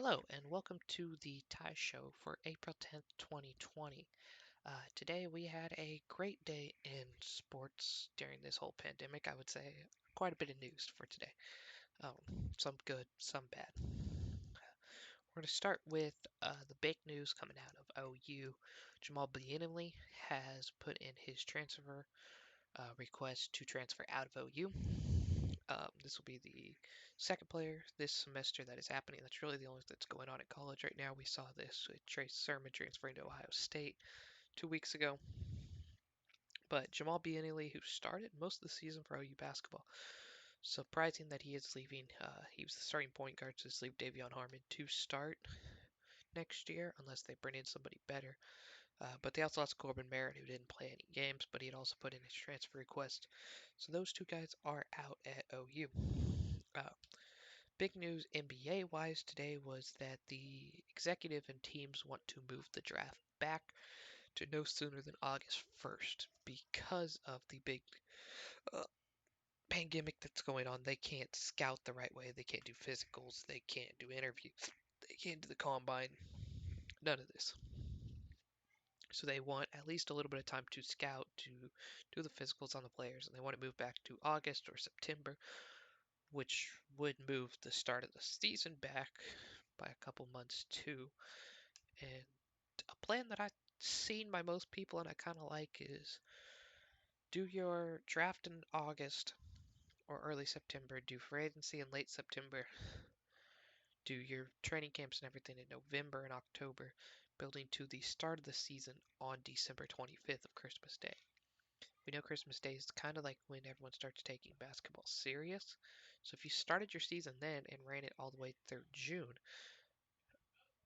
Hello, and welcome to the Tie Show for April 10th, 2020. Today we had a great day in sports during this whole pandemic. I would say quite a bit of news for today. Some good, some bad. We're going to start with the big news coming out of OU. Jamal Bienemy has put in his transfer request to transfer out of OU. This will be the second player this semester that is happening. That's really the only thing that's going on at college right now. We saw this with Trace Sermon transferring to Ohio State 2 weeks ago. But Jamal Bienemy, who started most of the season for OU basketball, surprising that he is leaving. He was the starting point guard, so just leave Davion Harmon to start next year, unless they bring in somebody better. But they also lost Corbin Merritt, who didn't play any games, but he had also put in his transfer request. So those two guys are out at OU. Big news NBA wise today was that the executive and teams want to move the draft back to no sooner than August 1st because of the big uh, pandemic that's going on. They can't scout the right way, they can't do physicals, they can't do interviews, they can't do the combine, none of this. So they want at least a little bit of time to scout, to do the physicals on the players, and they want to move back to August or September, which would move the start of the season back by a couple months too. And a plan that I've seen by most people and I kind of like is do your draft in August or early September, do free agency in late September, do your training camps and everything in November and October, building to the start of the season on December 25th of Christmas Day. We know Christmas Day is kind of like when everyone starts taking basketball serious. So if you started your season then and ran it all the way through June,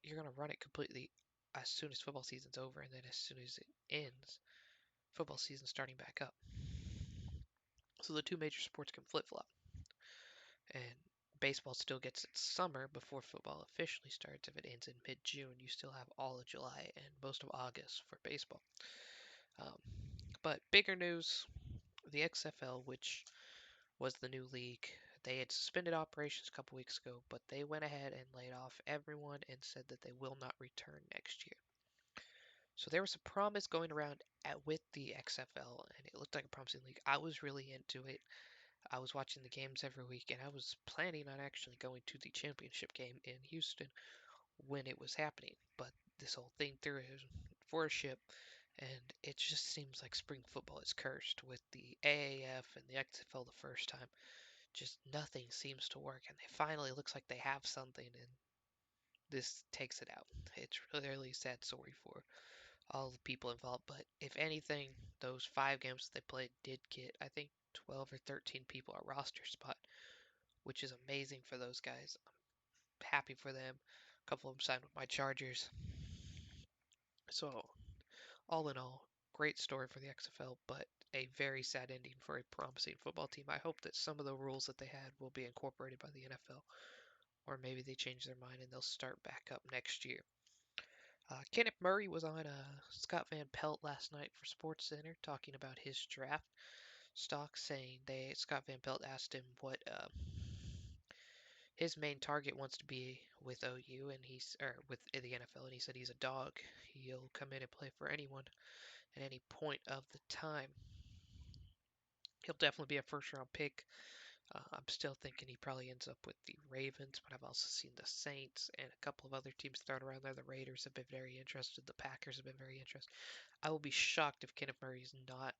you're going to run it completely as soon as football season's over, and then as soon as it ends, football season starting back up. So the two major sports can flip flop. And baseball still gets its summer before football officially starts. If it ends in mid June, you still have all of July and most of August for baseball. Um, but bigger news, the XFL, which was the new league, they had suspended operations a couple weeks ago, but they went ahead and laid off everyone and said that they will not return next year. So there was a promise going around with the XFL, and it looked like a promising league. I was really into it. I was watching the games every week, and I was planning on actually going to the championship game in Houston when it was happening. But this whole thing threw it for a ship, and it just seems like spring football is cursed with the AAF and the XFL the first time. Just nothing seems to work, and they finally looks like they have something, and this takes it out. It's really a sad story for all the people involved. But if anything, those 5 games that they played did get, I think, 12 or 13 people a roster spot, which is amazing for those guys. I'm happy for them. A couple of them signed with my Chargers. So, all in all, great story for the XFL, but a very sad ending for a promising football team. I hope that some of the rules that they had will be incorporated by the NFL, or maybe they change their mind and they'll start back up next year. Kenneth Murray was on Scott Van Pelt last night for SportsCenter talking about his draft stock, saying Scott Van Pelt asked him what his main target wants to be with OU and with the NFL, and he said he's a dog. He'll come in and play for anyone at any point of the time. He'll definitely be a first round pick. I'm still thinking he probably ends up with the Ravens, but I've also seen the Saints and a couple of other teams thrown around there. The Raiders have been very interested. The Packers have been very interested. I will be shocked if Kenneth Murray is not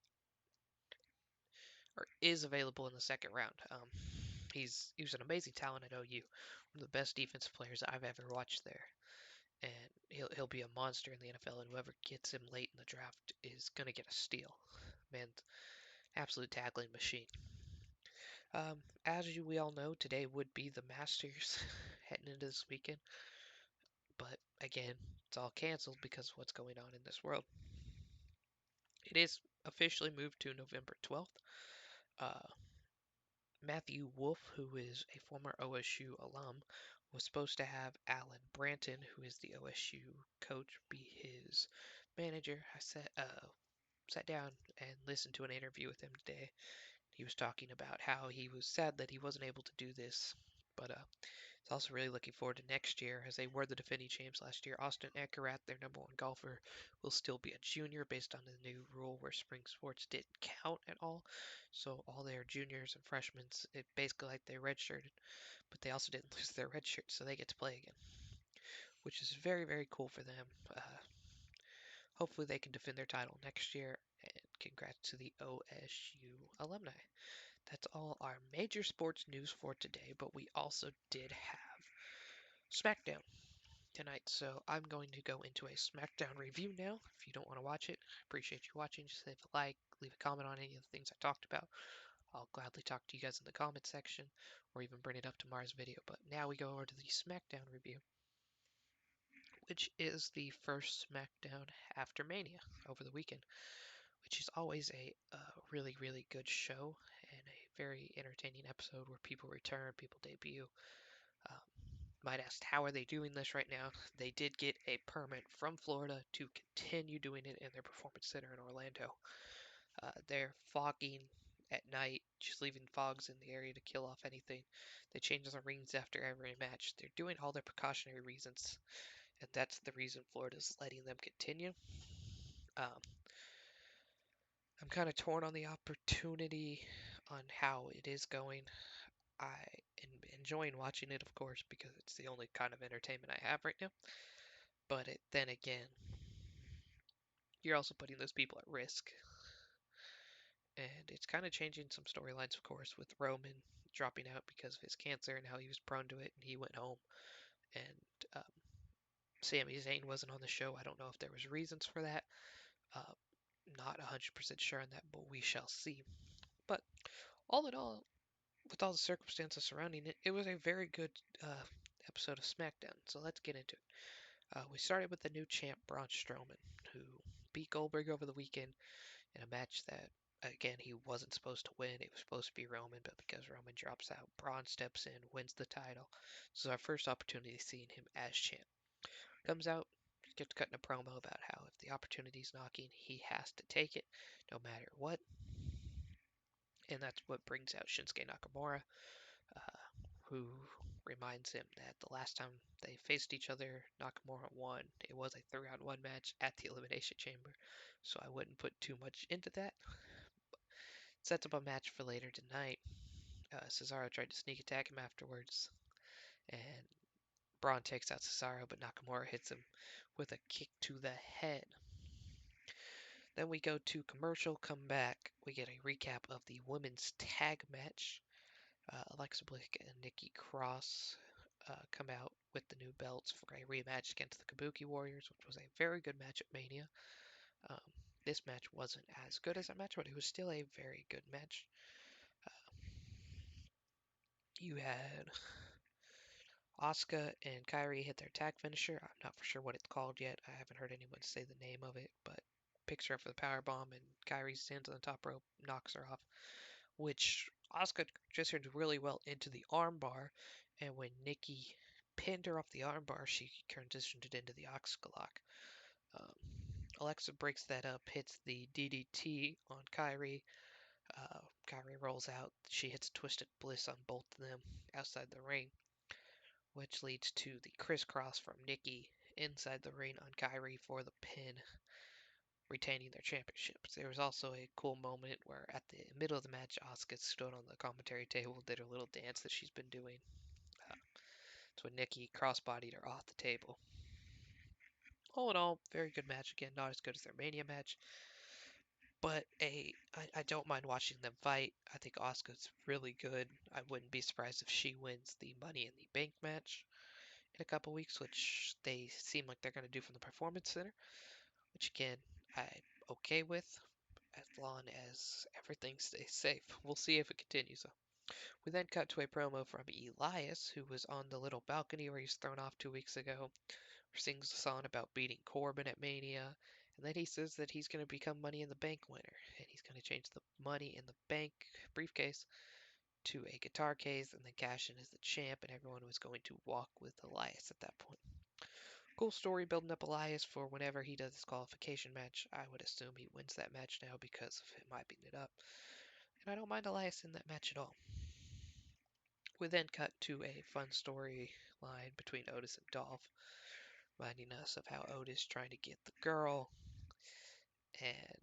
or is available in the second round. He was an amazing talent at OU, one of the best defensive players I've ever watched there, and he'll be a monster in the NFL. And whoever gets him late in the draft is gonna get a steal. Man, absolute tackling machine. As we all know, today would be the Masters heading into this weekend, but again, it's all canceled because of what's going on in this world. It is officially moved to November 12th. Uh, Matthew Wolf, who is a former OSU alum, was supposed to have Alan Branton, who is the OSU coach, be his manager. I sat down and listened to an interview with him today. He was talking about how he was sad that he wasn't able to do this, but It's also really looking forward to next year, as they were the defending champs last year. Austin Eckerath, their number one golfer, will still be a junior based on the new rule where spring sports didn't count at all. So all their juniors and freshmen, it basically like they redshirted, but they also didn't lose their red shirt, so they get to play again, which is very, very cool for them. Hopefully they can defend their title next year, and congrats to the OSU alumni. That's all our major sports news for today, but we also did have SmackDown tonight, so I'm going to go into a SmackDown review now. If you don't want to watch it, I appreciate you watching. Just leave a like, leave a comment on any of the things I talked about. I'll gladly talk to you guys in the comment section or even bring it up tomorrow's video. But now we go over to the SmackDown review, which is the first SmackDown after Mania over the weekend, which is always a really, really good show and a very entertaining episode where people return, people debut. Um, might ask, how are they doing this right now? They did get a permit from Florida to continue doing it in their performance center in Orlando. They're fogging at night, just leaving fogs in the area to kill off anything. They change the rings after every match. They're doing all their precautionary reasons, and that's the reason Florida's letting them continue. Um, I'm kind of torn on the opportunity on how it is going. I am enjoying watching it, of course, because it's the only kind of entertainment I have right now. But then again, you're also putting those people at risk. And it's kind of changing some storylines, of course, with Roman dropping out because of his cancer and how he was prone to it, and he went home. And Sami Zayn wasn't on the show. I don't know if there was reasons for that. Uh, not 100% sure on that, but we shall see. But all in all, with all the circumstances surrounding it, it was a very good episode of SmackDown. So let's get into it. We started with the new champ, Braun Strowman, who beat Goldberg over the weekend in a match that, again, he wasn't supposed to win. It was supposed to be Roman, but because Roman drops out, Braun steps in, wins the title. This is our first opportunity seeing him as champ. Comes out, gets cutting a promo about how if the opportunity's knocking, he has to take it, no matter what. And that's what brings out Shinsuke Nakamura, uh, who reminds him that the last time they faced each other, Nakamura won. It was a 3-on-1 match at the Elimination Chamber, so I wouldn't put too much into that. Sets up a match for later tonight. Cesaro tried to sneak attack him afterwards, and Braun takes out Cesaro, but Nakamura hits him with a kick to the head. Then we go to commercial, come back. We get a recap of the women's tag match. Alexa Bliss and Nikki Cross come out with the new belts for a rematch against the Kabuki Warriors, which was a very good match at Mania. Um, this match wasn't as good as that match, but it was still a very good match. You had Asuka and Kairi hit their tag finisher. I'm not for sure what it's called yet. I haven't heard anyone say the name of it, but picks her up for the power bomb, and Kairi stands on the top rope, knocks her off, which Asuka transitioned really well into the armbar, and when Nikki pinned her off the armbar, she transitioned it into the Asuka lock. Um, Alexa breaks that up, hits the DDT on Kairi. Kairi rolls out. She hits Twisted Bliss on both of them outside the ring, which leads to the crisscross from Nikki inside the ring on Kairi for the pin, retaining their championships. There was also a cool moment where at the middle of the match, Asuka stood on the commentary table, did her little dance that she's been doing. It's when Nikki crossbodied her off the table. All in all, very good match. Again, not as good as their Mania match, but I don't mind watching them fight. I think Asuka's really good. I wouldn't be surprised if she wins the Money in the Bank match in a couple weeks, which they seem like they're going to do from the Performance Center, which again, I'm okay with as long as everything stays safe. We'll see if it continues. We then cut to a promo from Elias, who was on the little balcony where he was thrown off 2 weeks ago, sings a song about beating Corbin at Mania, and then he says that he's going to become Money in the Bank winner, and he's going to change the Money in the Bank briefcase to a guitar case and then cash in as the champ, and everyone was going to walk with Elias at that point. Cool story building up Elias for whenever he does his qualification match. I would assume he wins that match now because of him hyping it up. And I don't mind Elias in that match at all. We then cut to a fun storyline between Otis and Dolph, reminding us of how Otis trying to get the girl and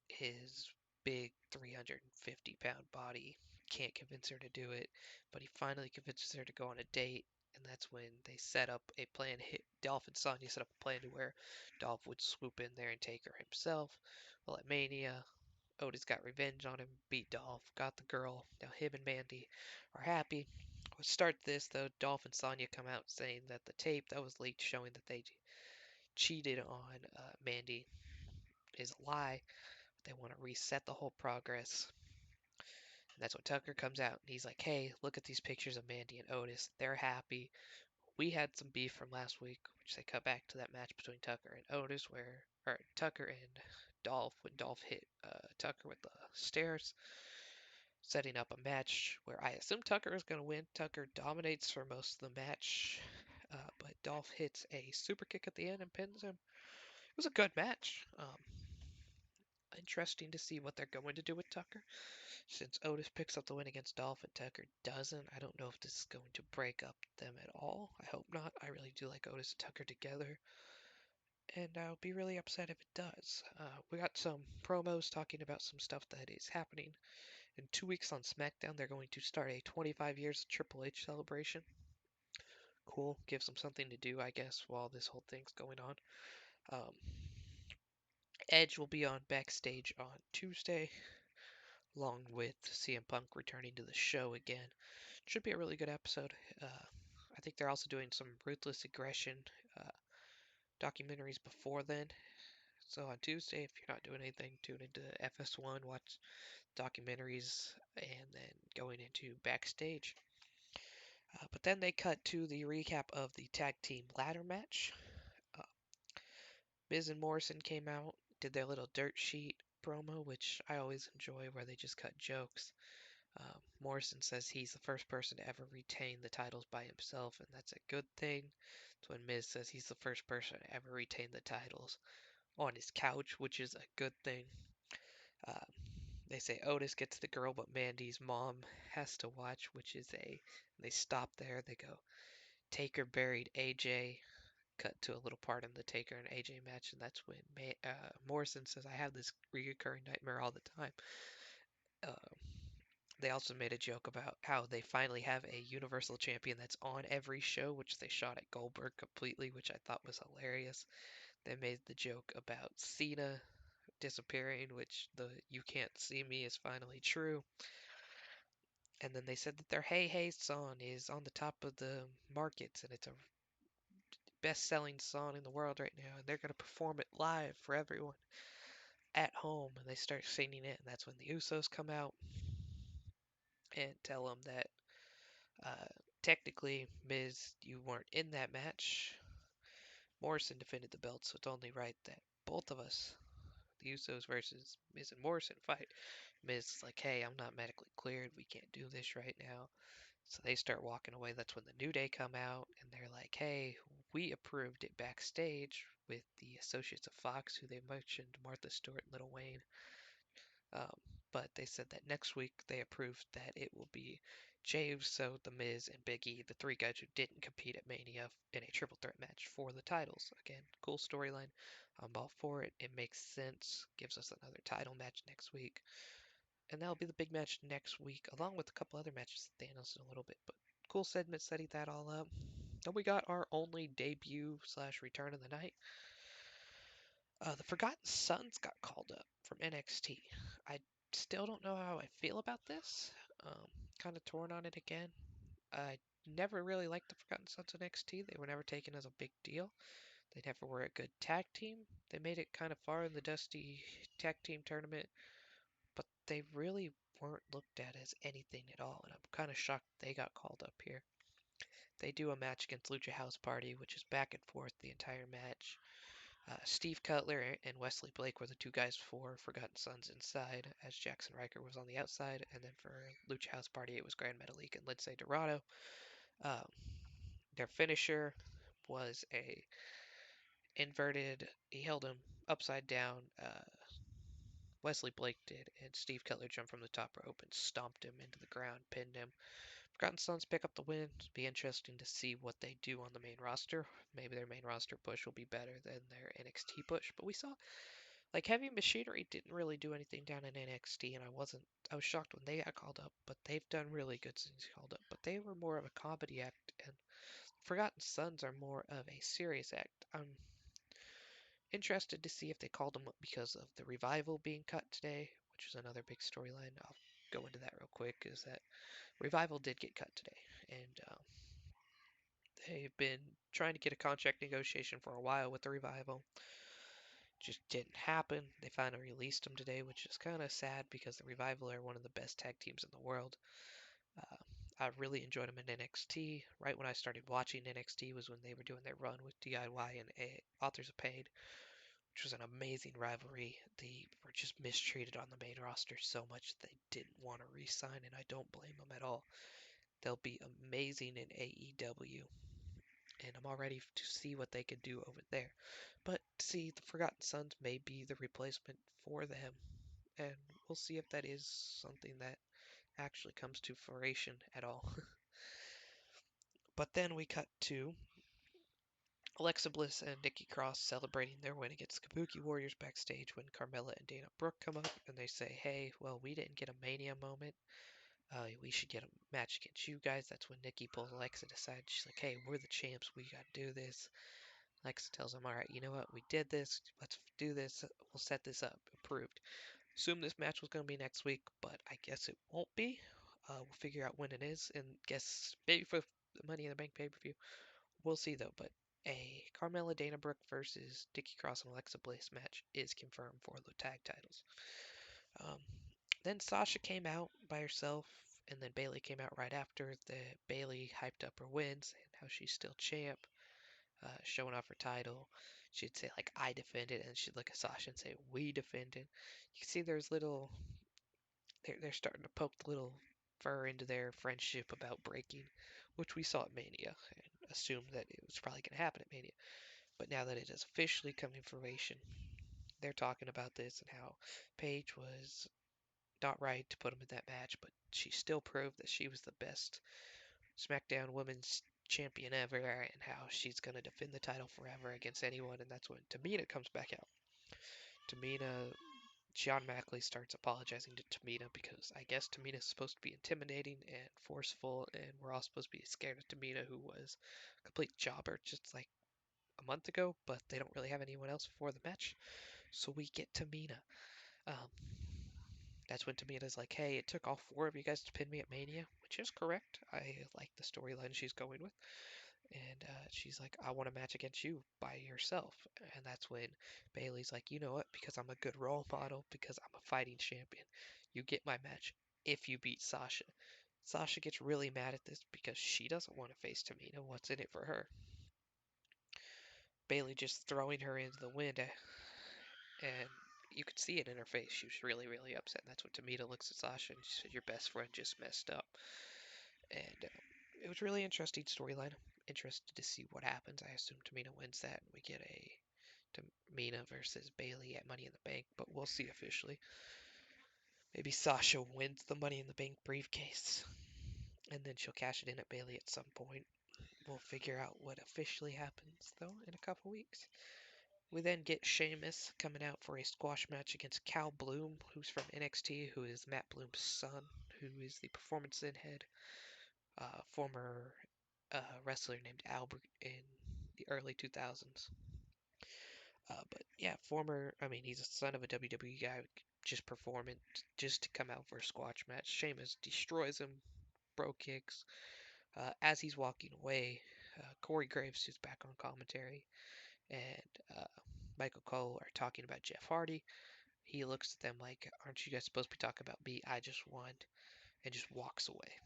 his big 350-pound body can't convince her to do it, but he finally convinces her to go on a date, and that's when they set up a plan. Dolph and Sonya set up a plan to where Dolph would swoop in there and take her himself. Well, at Mania, Otis got revenge on him, beat Dolph, got the girl. Now him and Mandy are happy. To start this, though, Dolph and Sonya come out saying that the tape that was leaked showing that they cheated on Mandy is a lie. They want to reset the whole progress. And that's when Tucker comes out and he's like, hey, look at these pictures of Mandy and Otis. They're happy. We had some beef from last week, which they cut back to that match between Tucker and Otis, or Tucker and Dolph, when Dolph hit Tucker with the stairs, setting up a match where I assume Tucker is going to win. Tucker dominates for most of the match, but Dolph hits a super kick at the end and pins him. It was a good match. Interesting to see what they're going to do with Tucker. Since Otis picks up the win against Dolph and Tucker doesn't, I don't know if this is going to break up them at all. I hope not. I really do like Otis and Tucker together, and I'll be really upset if it does. We got some promos talking about some stuff that is happening. In 2 weeks on SmackDown, they're going to start a 25 years Triple H celebration. Cool. Gives them something to do, I guess, while this whole thing's going on. Um, Edge will be on backstage on Tuesday, along with CM Punk returning to the show again. Should be a really good episode. I think they're also doing some Ruthless Aggression documentaries before then. So on Tuesday, if you're not doing anything, tune into FS1, watch documentaries, and then going into backstage. But then they cut to the recap of the tag team ladder match. Uh, Miz and Morrison came out, did their little dirt sheet promo, which I always enjoy, where they just cut jokes. Morrison says he's the first person to ever retain the titles by himself, and that's a good thing. It's when Miz says he's the first person to ever retain the titles on his couch, which is a good thing. Uh, they say Otis gets the girl, but Mandy's mom has to watch, which is a. They stop there. They go, Taker buried AJ. Cut to a little part in the Taker and AJ match, and that's when Morrison says, I have this recurring nightmare all the time. Uh, They also made a joke about how they finally have a Universal Champion that's on every show, which they shot at Goldberg completely, which I thought was hilarious. They made the joke about Cena disappearing, which the "You Can't See Me" is finally true. And then they said that their Hey Hey song is on the top of the markets, and it's a best-selling song in the world right now, and they're going to perform it live for everyone at home. And they start singing it, and that's when the Usos come out and tell them that Uh, technically, Miz, you weren't in that match. Morrison defended the belt, so it's only right that both of us, the Usos versus Miz and Morrison, fight. Miz is like, hey, I'm not medically cleared. We can't do this right now. So they start walking away. That's when the New Day come out, and they're like, hey, we approved it backstage with the associates of Fox, who they mentioned, Martha Stewart and Lil Wayne. Um, but they said that next week they approved that it will be Jey Uso, The Miz, and Big E, the three guys who didn't compete at Mania in a triple threat match for the titles. Again, cool storyline. I'm all for it. It makes sense. Gives us another title match next week. And that'll be the big match next week, along with a couple other matches that they announced in a little bit. But cool segment setting that all up. Then we got our only debut slash return of the night. The Forgotten Sons got called up from NXT. I still don't know how I feel about this. Um, kind of torn on it again. I never really liked the Forgotten Sons of NXT. They were never taken as a big deal. They never were a good tag team. They made it kind of far in the Dusty Tag Team Tournament, but they really weren't looked at as anything at all, and I'm kind of shocked they got called up here. They do a match against Lucha House Party, which is back and forth the entire match. Steve Cutler and Wesley Blake were the two guys for Forgotten Sons inside, as Jackson Riker was on the outside. And then for Lucha House Party, it was Grand Metalik and Lindsay Dorado. Um, their finisher was a inverted. He held him upside down. Wesley Blake did, and Steve Cutler jumped from the top rope and stomped him into the ground, pinned him. Forgotten Sons pick up the win. It'll be interesting to see what they do on the main roster. Maybe their main roster push will be better than their NXT push. But we saw like Heavy Machinery didn't really do anything down in NXT, and I was shocked when they got called up. But they've done really good since called up. But they were more of a comedy act, and Forgotten Sons are more of a serious act. I'm interested to see if they called them up because of the revival being cut today, which is another big storyline. I'll go into that real quick. Is that revival did get cut today, and they've been trying to get a contract negotiation for a while with the revival. Just didn't happen. They finally released them today, which is kind of sad because the revival are one of the best tag teams in the world. Uh, I really enjoyed them in NXT. Right when I started watching NXT was when they were doing their run with DIY and Authors of Pain, which was an amazing rivalry. They were just mistreated on the main roster so much they didn't want to re-sign, and I don't blame them at all. They'll be amazing in AEW, and I'm all ready to see what they can do over there. But see, the Forgotten Sons may be the replacement for them, and we'll see if that is something that actually comes to fruition at all. But then we cut to Alexa Bliss and Nikki Cross celebrating their win against Kabuki Warriors backstage when Carmella and Dana Brooke come up and they say, hey, well, we didn't get a Mania moment. We should get a match against you guys. That's when Nikki pulls Alexa aside. She's like, hey, we're the champs. We got to do this. Alexa tells him, all right, you know what? We did this. Let's do this. We'll set this up. Approved. Assume this match was going to be next week, but I guess it won't be. We'll figure out when it is, and guess maybe for the Money in the Bank pay-per-view. We'll see though. But a Carmella Dana Brooke versus Nikki Cross and Alexa Bliss match is confirmed for the tag titles. Um, then Sasha came out by herself, and then Bayley came out right after. The Bayley hyped up her wins and how she's still champ, showing off her title. She'd say like I defended, and she'd look at Sasha and say we defended. You can see there's little they're starting to poke the little fur into their friendship about breaking, which we saw at Mania and assumed that it was probably going to happen at Mania. But now that it has officially come to fruition, they're talking about this and how Paige was not right to put him in that match, but she still proved that she was the best SmackDown Women's Champion ever and how she's going to defend the title forever against anyone. And that's when Tamina comes back out. Tamina John Mackley starts apologizing to Tamina because I guess Tamina is supposed to be intimidating and forceful, and we're all supposed to be scared of Tamina, who was a complete jobber just like a month ago, but they don't really have anyone else for the match. So we get Tamina. Um, that's when Tamina's like, hey, it took all four of you guys to pin me at Mania, which is correct. I like the storyline she's going with. And she's like, I want a match against you by yourself. And that's when Bayley's like, you know what? Because I'm a good role model, because I'm a fighting champion, you get my match if you beat Sasha. Sasha gets really mad at this because she doesn't want to face Tamina. What's in it for her? Bayley just throwing her into the wind, and you could see it in her face. She was really, really upset. And that's when Tamina looks at Sasha and she said, your best friend just messed up. And it was really interesting storyline. Interested to see what happens. I assume Tamina wins that, and we get a Tamina versus Bayley at Money in the Bank, but we'll see officially. Maybe Sasha wins the Money in the Bank briefcase, and then she'll cash it in at Bayley at some point. We'll figure out what officially happens, though, in a couple weeks. We then get Sheamus coming out for a squash match against Cal Bloom, who's from NXT, who is Matt Bloom's son, who is the performance head, former wrestler named Albert in the early 2000s. But yeah, I mean, he's a son of a WWE guy, just performing, just to come out for a squash match. Sheamus destroys him, bro kicks. As he's walking away, Corey Graves, who's back on commentary, and Michael Cole are talking about Jeff Hardy. He looks at them like, aren't you guys supposed to be talking about me? I just won, and just walks away.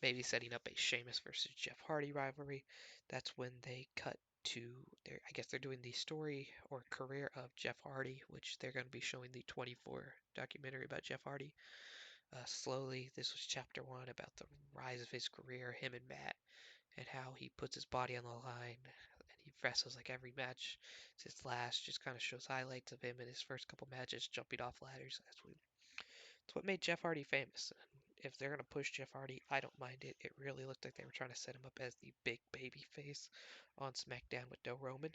Maybe setting up a Sheamus versus Jeff Hardy rivalry. That's when they cut to I guess they're doing the story or career of Jeff Hardy, which they're going to be showing the 24 documentary about Jeff Hardy. Slowly, this was chapter one about the rise of his career, him and Matt, and how he puts his body on the line and he wrestles like every match. It's his last, just kind of shows highlights of him in his first couple matches, jumping off ladders. That's what made Jeff Hardy famous. If they're gonna push Jeff Hardy, I don't mind it. It really looked like they were trying to set him up as the big baby face on SmackDown with no Roman,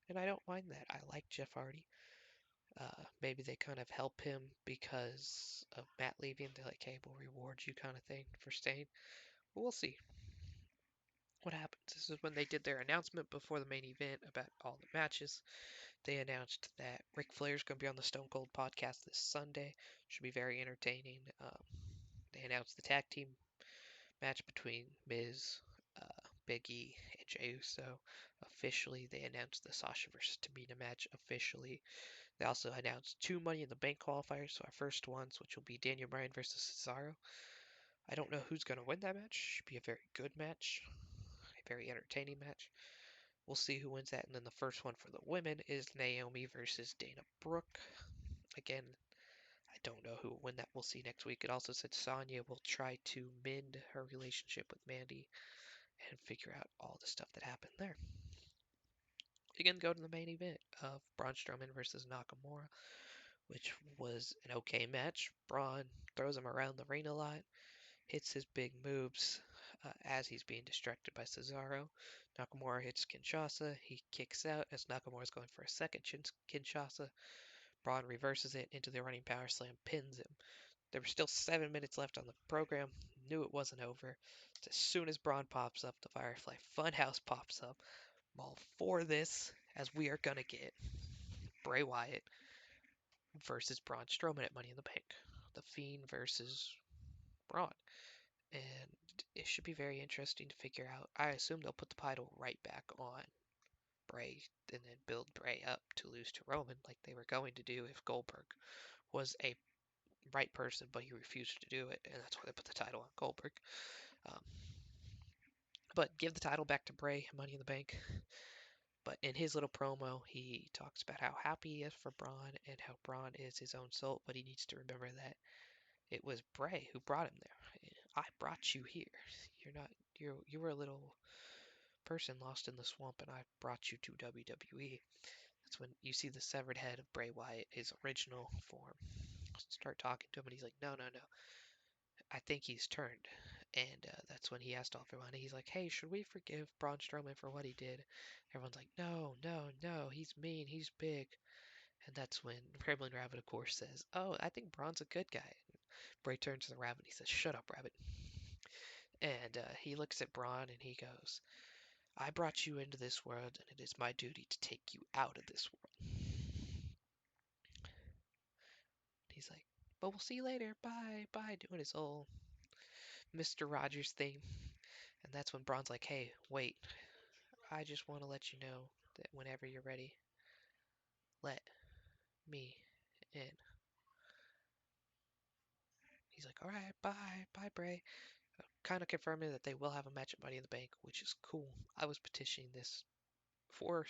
and I don't mind that. I like Jeff Hardy. Maybe they kind of help him because of Matt leaving. They're like, hey, we'll reward you kind of thing for staying. But we'll see what happens. This is when they did their announcement before the main event about all the matches. They announced that Ric Flair's going to be on the Stone Cold podcast this Sunday. Should be very entertaining. They announced the tag team match between Miz, Big E, and Jey Uso. Officially, they announced the Sasha versus Tamina match officially. They also announced two Money in the Bank qualifiers, so our first ones, which will be Daniel Bryan versus Cesaro. I don't know who's going to win that match. Should be a very good match, a very entertaining match. We'll see who wins that. And then the first one for the women is Naomi versus Dana Brooke. Again, I don't know who will win that. We'll see next week. It also said Sonya will try to mend her relationship with Mandy and figure out all the stuff that happened there. We can go to the main event of Braun Strowman versus Nakamura, which was an okay match. Braun throws him around the ring a lot, hits his big moves as he's being distracted by Cesaro. Nakamura hits Kinshasa. He kicks out as Nakamura's going for a second Kinshasa. Braun reverses it into the running power slam, pins him. There were still 7 minutes left on the program. Knew it wasn't over. As soon as Braun pops up, the Firefly Funhouse pops up. I'm all for this, as we are gonna get Bray Wyatt versus Braun Strowman at Money in the Bank. The Fiend versus Braun. And it should be very interesting to figure out. I assume they'll put the title right back on Bray and then build Bray up to lose to Roman like they were going to do if Goldberg was a right person, but he refused to do it, and that's why they put the title on Goldberg. Um, but give the title back to Bray, Money in the Bank. But in his little promo, he talks about how happy he is for Braun and how Braun is his own soul, but he needs to remember that it was Bray who brought him there. I brought you here. You're not. You were a little person lost in the swamp, and I brought you to WWE. That's when you see the severed head of Bray Wyatt, his original form. Start talking to him, and he's like, "No, no, no. I think he's turned." And that's when he asked everyone. He's like, "Hey, should we forgive Braun Strowman for what he did?" Everyone's like, "No, no, no. He's mean. He's big." And that's when Ramblin' Rabbit, of course, says, "Oh, I think Braun's a good guy." Bray turns to the rabbit. He says, "Shut up, rabbit." And he looks at Braun and he goes, "I brought you into this world, and it is my duty to take you out of this world." He's like, "But we'll see you later. Bye, bye," doing his whole Mr. Rogers thing. And that's when Braun's like, "Hey, wait. I just want to let you know that whenever you're ready, let me in." He's like, "All right, bye, bye, Bray." Kind of confirming that they will have a match at Money in the Bank, which is cool. I was petitioning this for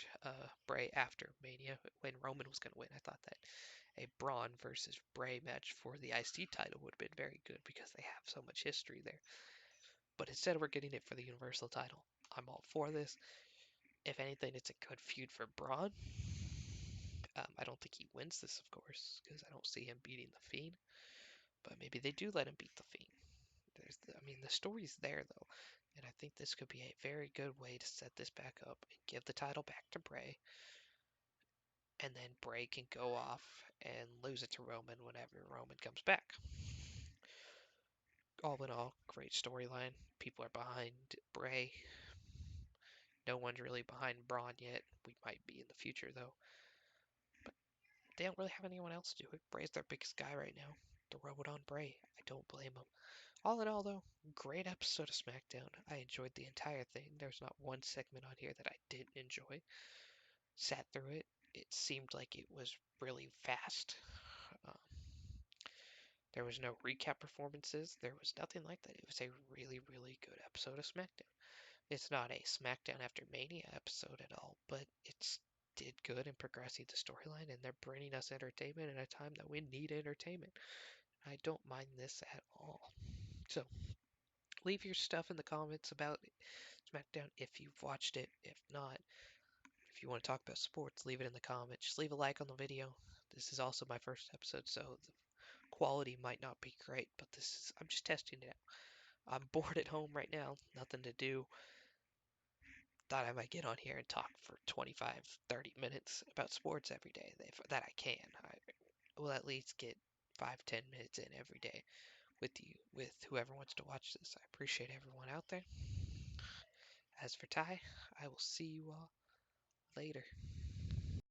Bray after Mania when Roman was going to win. I thought that a Braun versus Bray match for the IC title would have been very good because they have so much history there. But instead, we're getting it for the Universal title. I'm all for this. If anything, it's a good feud for Braun. I don't think he wins this, of course, because I don't see him beating the Fiend. But maybe they do let him beat the Fiend. The story's there though, and I think this could be a very good way to set this back up and give the title back to Bray, and then Bray can go off and lose it to Roman whenever Roman comes back. All in all, great storyline. People are behind Bray. No one's really behind Braun yet. We might be in the future though. But they don't really have anyone else to do it. Bray's their biggest guy right now. Throw it on Bray. I don't blame them. All in all, though, great episode of SmackDown. I enjoyed the entire thing. There's not one segment on here that I didn't enjoy. Sat through it. It seemed like it was really fast. Um, there was no recap performances. There was nothing like that. It was a really, really good episode of SmackDown. It's not a SmackDown after Mania episode at all, but it's did good in progressing the storyline, and they're bringing us entertainment in a time that we need entertainment. I don't mind this at all. So, leave your stuff in the comments about SmackDown if you've watched it. If not, if you want to talk about sports, leave it in the comments. Just leave a like on the video. This is also my first episode, so of quality might not be great, but I'm just testing it out. I'm bored at home right now, nothing to do. Thought I might get on here and talk for 25, 30 minutes about sports every day. If that I can. I will at least get 5, 10 minutes in every day with you, with whoever wants to watch this. I appreciate everyone out there. As for Ty, I will see you all later.